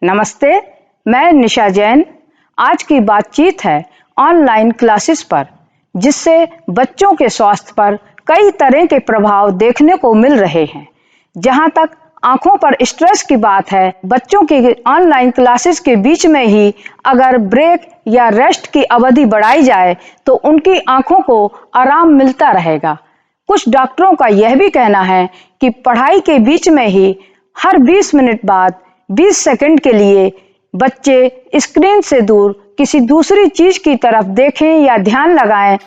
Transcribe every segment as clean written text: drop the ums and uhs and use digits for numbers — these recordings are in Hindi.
नमस्ते, मैं निशा जैन। आज की बातचीत है ऑनलाइन क्लासेस पर, जिससे बच्चों के स्वास्थ्य पर कई तरह के प्रभाव देखने को मिल रहे हैं। जहां तक आंखों पर स्ट्रेस की बात है, बच्चों की ऑनलाइन क्लासेस के बीच में ही अगर ब्रेक या रेस्ट की अवधि बढ़ाई जाए तो उनकी आंखों को आराम मिलता रहेगा। कुछ डॉक्टरों का यह भी कहना है कि पढ़ाई के बीच में ही हर 20 मिनट बाद 20 सेकंड के लिए बच्चे स्क्रीन से दूर किसी दूसरी चीज की तरफ देखें या ध्यान लगाएं,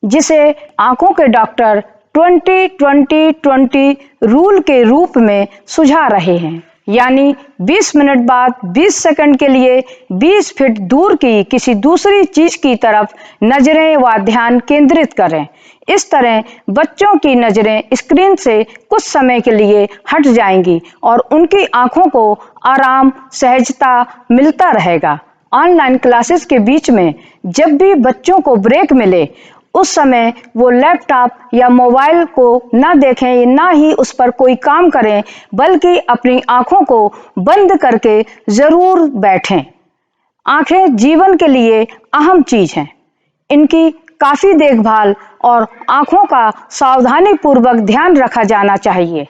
जिसे आंखों के डॉक्टर 20-20-20 रूल के रूप में सुझा रहे हैं। यानी 20 मिनट बाद 20 सेकंड के लिए 20 फीट दूर की किसी दूसरी चीज की तरफ नजरें व ध्यान केंद्रित करें। इस तरह बच्चों की नजरें स्क्रीन से कुछ समय के लिए हट जाएंगी और उनकी आंखों को आराम, सहजता मिलता रहेगा। ऑनलाइन क्लासेस के बीच में जब भी बच्चों को ब्रेक मिले, उस समय वो लैपटॉप या मोबाइल को ना देखें, ना ही उस पर कोई काम करें, बल्कि अपनी आंखों को बंद करके जरूर बैठें। आंखें जीवन के लिए अहम चीज हैं। इनकी काफी देखभाल और आंखों का सावधानी पूर्वक ध्यान रखा जाना चाहिए।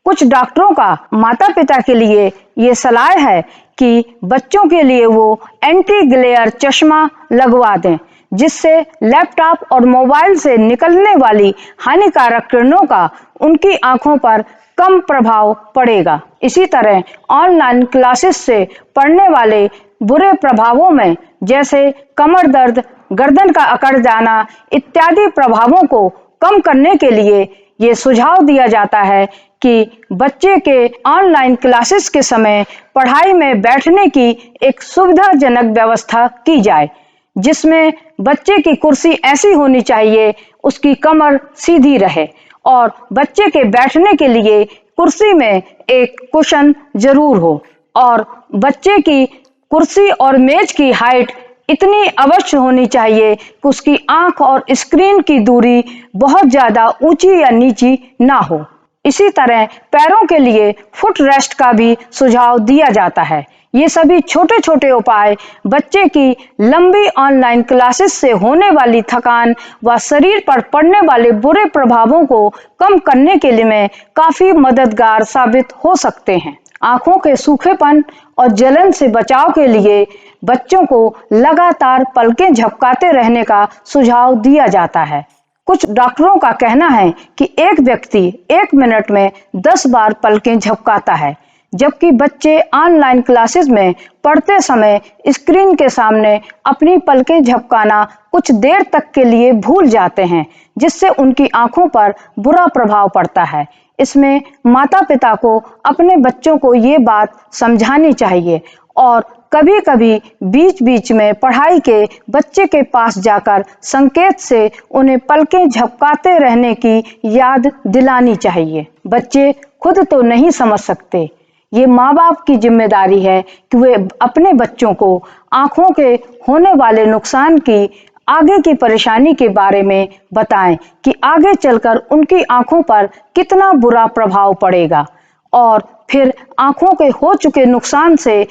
कुछ डॉक्टरों का माता पिता के लिए ये सलाह है कि बच्चों के लिए वो एंटी ग्लेयर चश्मा लगवा दें, जिससे लैपटॉप और मोबाइल से निकलने वाली हानिकारक किरणों का उनकी आंखों पर कम प्रभाव पड़ेगा। इसी तरह ऑनलाइन क्लासेस से पड़ने वाले बुरे प्रभावों में जैसे कमर दर्द, गर्दन का अकड़ जाना इत्यादि प्रभावों को कम करने के लिए ये सुझाव दिया जाता है कि बच्चे के ऑनलाइन क्लासेस के समय पढ़ाई में बैठने की एक सुविधाजनक व्यवस्था की जाए, जिसमें बच्चे की कुर्सी ऐसी होनी चाहिए उसकी कमर सीधी रहे और बच्चे के बैठने के लिए कुर्सी में एक कुशन जरूर हो और बच्चे की कुर्सी और मेज की हाइट इतनी अवश्य होनी चाहिए कि उसकी आंख और स्क्रीन की दूरी बहुत ज्यादा ऊंची या नीची ना हो। इसी तरह पैरों के लिए फुट रेस्ट का भी सुझाव दिया जाता है। ये सभी छोटे छोटे उपाय बच्चे की लंबी ऑनलाइन क्लासेस से होने वाली थकान व शरीर पर पड़ने वाले बुरे प्रभावों को कम करने के लिए में काफी मददगार साबित हो सकते हैं। आंखों के सूखेपन और जलन से बचाव के लिए बच्चों को लगातार पलकें झपकाते रहने का सुझाव दिया जाता है। कुछ डॉक्टरों का कहना है कि एक व्यक्ति 1 मिनट में 10 बार पलकें झपकाता है, जबकि बच्चे ऑनलाइन क्लासेस में पढ़ते समय स्क्रीन के सामने अपनी पलकें झपकाना कुछ देर तक के लिए भूल जाते हैं, जिससे उनकी आंखों पर बुरा प्रभाव पड़ता है। इसमें माता पिता को अपने बच्चों को ये बात समझानी चाहिए और कभी कभी बीच बीच में पढ़ाई के बच्चे के पास जाकर संकेत से उन्हें पलकें झपकाते रहने की याद दिलानी चाहिए। बच्चे खुद तो नहीं समझ सकते, ये माँ बाप की जिम्मेदारी है कि वे अपने बच्चों को आंखों के होने वाले नुकसान की, आगे की परेशानी के बारे में बताएं कि आगे चलकर उनकी आंखों पर कितना बुरा प्रभाव पड़ेगा और फिर आंखों के हो चुके नुकसान से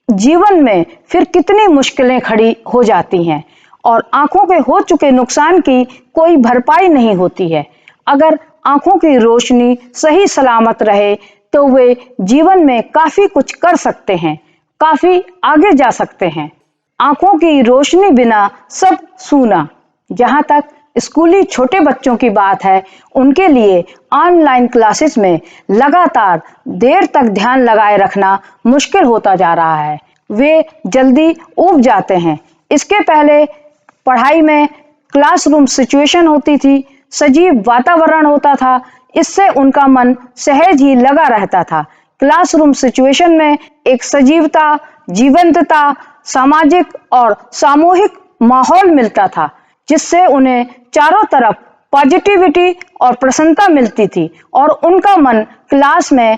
जीवन में फिर कितनी मुश्किलें खड़ी हो जाती हैं और आंखों के हो चुके नुकसान की कोई भरपाई नहीं होती है। अगर आंखों की रोशनी सही सलामत रहे तो वे जीवन में काफी कुछ कर सकते हैं, काफी आगे जा सकते हैं। आंखों की रोशनी बिना सब सूना। जहां तक स्कूली छोटे बच्चों की बात है, उनके लिए ऑनलाइन क्लासेस में लगातार देर तक ध्यान लगाए रखना मुश्किल होता जा रहा है। वे जल्दी ऊब जाते हैं। इसके पहले पढ़ाई में क्लासरूम सिचुएशन होती थी, सजीव वातावरण होता था, इससे उनका मन सहज ही लगा रहता था। क्लासरूम सिचुएशन में एक सजीवता, जीवंतता, सामाजिक और सामूहिक माहौल मिलता था, जिससे उन्हें चारों तरफ पॉजिटिविटी और प्रसन्नता मिलती थी और उनका मन क्लास में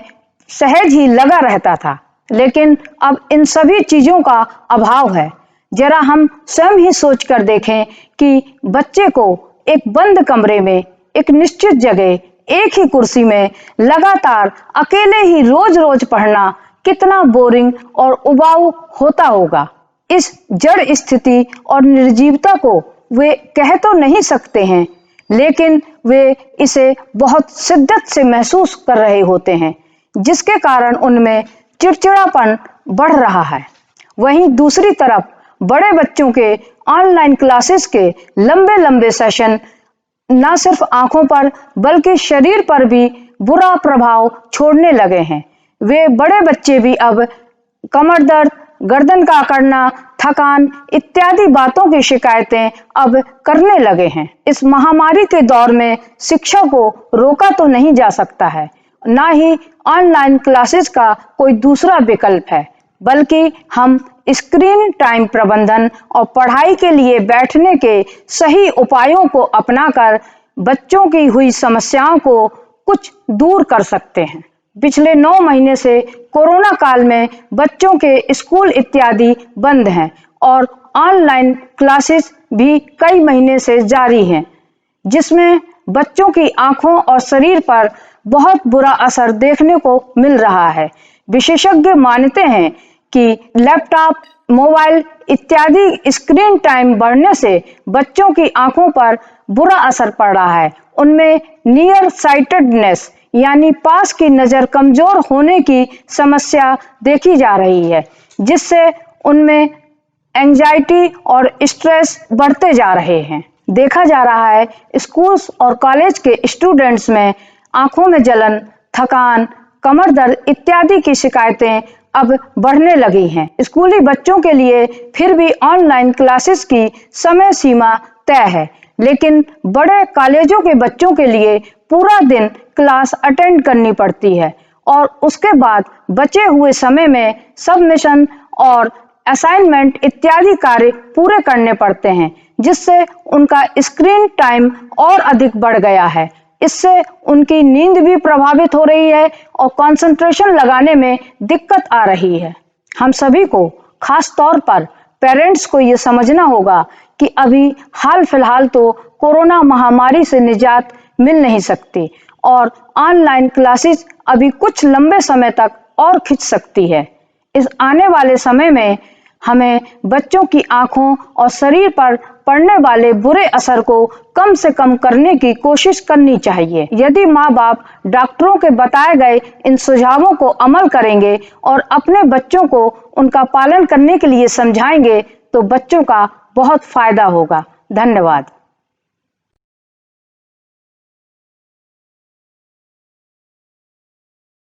सहज ही लगा रहता था। लेकिन अब इन सभी चीजों का अभाव है। जरा हम स्वयं ही सोच कर देखें कि बच्चे को एक बंद कमरे में, एक निश्चित जगह, एक ही कुर्सी में लगातार अकेले ही रोज रोज पढ़ना कितना बोरिंग और उबाऊ होता होगा। इस जड़ स्थिति और निर्जीवता को वे कह तो नहीं सकते हैं, लेकिन वे इसे बहुत शिद्दत से महसूस कर रहे होते हैं, जिसके कारण उनमें चिड़चिड़ापन बढ़ रहा है। वहीं दूसरी तरफ बड़े बच्चों के ऑनलाइन क्लासेस के लंबे लंबे सेशन न सिर्फ आंखों पर बल्कि शरीर पर भी बुरा प्रभाव छोड़ने लगे हैं। वे बड़े बच्चे भी अब कमर दर्द, गर्दन का अकड़ना, थकान इत्यादि बातों की शिकायतें अब करने लगे हैं। इस महामारी के दौर में शिक्षा को रोका तो नहीं जा सकता है, ना ही ऑनलाइन क्लासेस का कोई दूसरा विकल्प है, बल्कि हम स्क्रीन टाइम प्रबंधन और पढ़ाई के लिए बैठने के सही उपायों को अपनाकर बच्चों की हुई समस्याओं को कुछ दूर कर सकते हैं। पिछले 9 महीने से कोरोना काल में बच्चों के स्कूल इत्यादि बंद हैं और ऑनलाइन क्लासेस भी कई महीने से जारी हैं, जिसमें बच्चों की आंखों और शरीर पर बहुत बुरा असर देखने को मिल रहा है। विशेषज्ञ मानते हैं कि लैपटॉप, मोबाइल इत्यादि स्क्रीन टाइम बढ़ने से बच्चों की आंखों पर बुरा असर पड़ रहा है। उनमें नियर साइटेडनेस यानी पास की नजर कमजोर होने की समस्या देखी जा रही है, जिससे उनमें एंजाइटी और स्ट्रेस बढ़ते जा रहे हैं। देखा जा रहा है स्कूल्स और कॉलेज के स्टूडेंट्स में आंखों में जलन, थकान, कमर दर्द इत्यादि की शिकायतें अब बढ़ने लगी हैं। स्कूली बच्चों के लिए फिर भी ऑनलाइन क्लासेस की समय सीमा तय है, लेकिन बड़े कॉलेजों के बच्चों के लिए पूरा दिन क्लास अटेंड करनी पड़ती है और उसके बाद बचे हुए समय में सबमिशन और असाइनमेंट इत्यादि कार्य पूरे करने पड़ते हैं, जिससे उनका स्क्रीन टाइम और अधिक बढ़ गया है। इससे उनकी नींद भी प्रभावित हो रही है और कंसंट्रेशन लगाने में दिक्कत आ रही है। हम सभी को, खास तौर पर पेरेंट्स को ये समझना होगा कि अभी हाल फिलहाल तो कोरोना महामारी से निजात मिल नहीं सकती और ऑनलाइन क्लासेस अभी कुछ लंबे समय तक और खिंच सकती है। इस आने वाले समय में हमें बच्चों की आंखों और शरीर पर पड़ने वाले बुरे असर को कम से कम करने की कोशिश करनी चाहिए। यदि माँ बाप डॉक्टरों के बताए गए इन सुझावों को अमल करेंगे और अपने बच्चों को उनका पालन करने के लिए समझाएंगे तो बच्चों का बहुत फायदा होगा। धन्यवाद।